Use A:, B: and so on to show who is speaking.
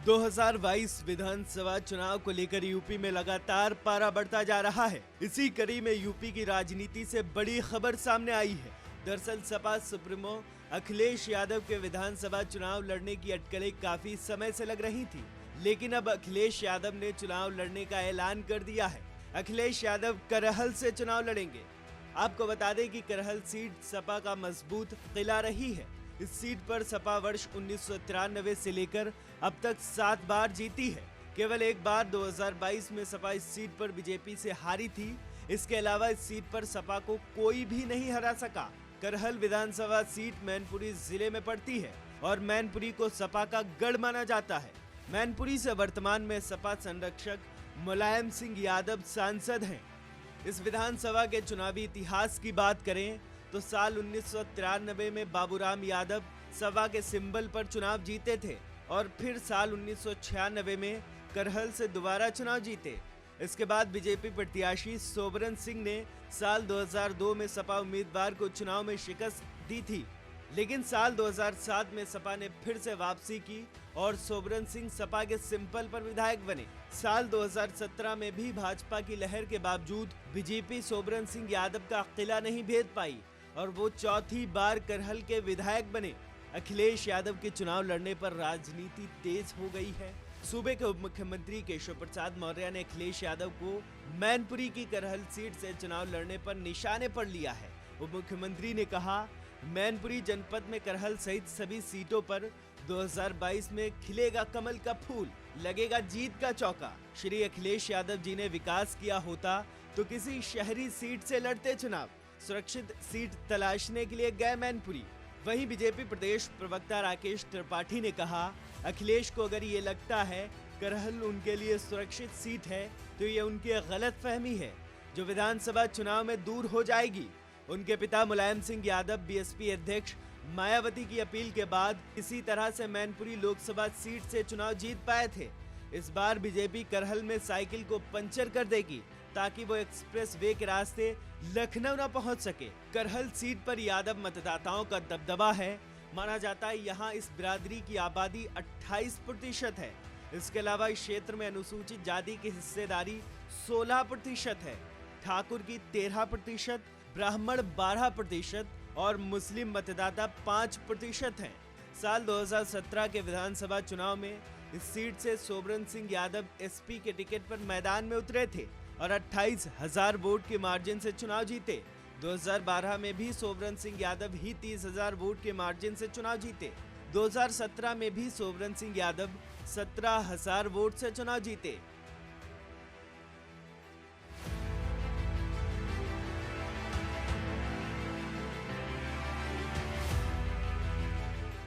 A: 2022 विधानसभा चुनाव को लेकर यूपी में लगातार पारा बढ़ता जा रहा है। इसी कड़ी में यूपी की राजनीति से बड़ी खबर सामने आई है। दरअसल सपा सुप्रीमो अखिलेश यादव के विधानसभा चुनाव लड़ने की अटकलें काफी समय से लग रही थी, लेकिन अब अखिलेश यादव ने चुनाव लड़ने का ऐलान कर दिया है। अखिलेश यादव करहल से चुनाव लड़ेंगे। आपको बता दें कि करहल सीट सपा का मजबूत किला रही है। इस सीट पर सपा वर्ष 1993 से लेकर अब तक 7 बार जीती है। केवल एक बार 2022 में सपा इस सीट पर बीजेपी से हारी थी। इसके अलावा इस सीट पर सपा को कोई भी नहीं हरा सका। करहल विधानसभा सीट मैनपुरी जिले में पड़ती है और मैनपुरी को सपा का गढ़ माना जाता है। मैनपुरी से वर्तमान में सपा संरक्षक मुलायम सिंह यादव सांसद हैं। इस विधानसभा के चुनावी इतिहास की बात करें तो साल 1993 में बाबूराम यादव सपा के सिंबल पर चुनाव जीते थे और फिर साल 1996 में करहल से दोबारा चुनाव जीते। इसके बाद बीजेपी प्रत्याशी सोबरन सिंह ने साल 2002 में सपा उम्मीदवार को चुनाव में शिकस्त दी थी, लेकिन साल 2007 में सपा ने फिर से वापसी की और सोबरन सिंह सपा के सिंबल पर विधायक बने। साल 2017 में भी भाजपा की लहर के बावजूद बीजेपी सोबरन सिंह यादव का किला नहीं भेद पाई और वो चौथी बार करहल के विधायक बने। अखिलेश यादव के चुनाव लड़ने पर राजनीति तेज हो गई है। सूबे के उप मुख्यमंत्री केशव प्रसाद मौर्य ने अखिलेश यादव को मैनपुरी की करहल सीट से चुनाव लड़ने पर निशाने पर लिया है। उप मुख्यमंत्री ने कहा, मैनपुरी जनपद में करहल सहित सभी सीटों पर 2022 में खिलेगा कमल का फूल, लगेगा जीत का चौका। श्री अखिलेश यादव जी ने विकास किया होता तो किसी शहरी सीट से लड़ते चुनाव। सुरक्षित सीट तलाशने के लिए गए मैनपुरी। वहीं बीजेपी प्रदेश प्रवक्ता राकेश त्रिपाठी ने कहा, अखिलेश को अगर ये लगता है करहल उनके लिए सुरक्षित सीट है तो ये उनकी गलत फहमी है जो विधानसभा चुनाव में दूर हो जाएगी। उनके पिता मुलायम सिंह यादव बीएसपी अध्यक्ष मायावती की अपील के बाद इसी तरह से मैनपुरी लोकसभा सीट से चुनाव जीत पाए थे। इस बार बीजेपी करहल में साइकिल को पंचर कर देगी ताकि वो एक्सप्रेस वे के रास्ते लखनऊ न पहुंच सके। करहल सीट पर यादव मतदाताओं का दबदबा है। माना जाता है यहाँ इस बिरादरी की आबादी 28% है। इसके अलावा इस क्षेत्र में अनुसूचित जाति की हिस्सेदारी 16% है, ठाकुर की 13%, ब्राह्मण 12% और मुस्लिम मतदाता 5% हैं। साल 2017 के विधानसभा चुनाव में इस सीट से सोबरन सिंह यादव एसपी के टिकट पर मैदान में उतरे थे और 28,000 वोट के मार्जिन से चुनाव जीते। 2012 में भी सोबरन सिंह यादव ही 30,000 वोट के मार्जिन से चुनाव जीते। 2017 में भी सोबरन सिंह यादव 17,000 वोट से चुनाव जीते।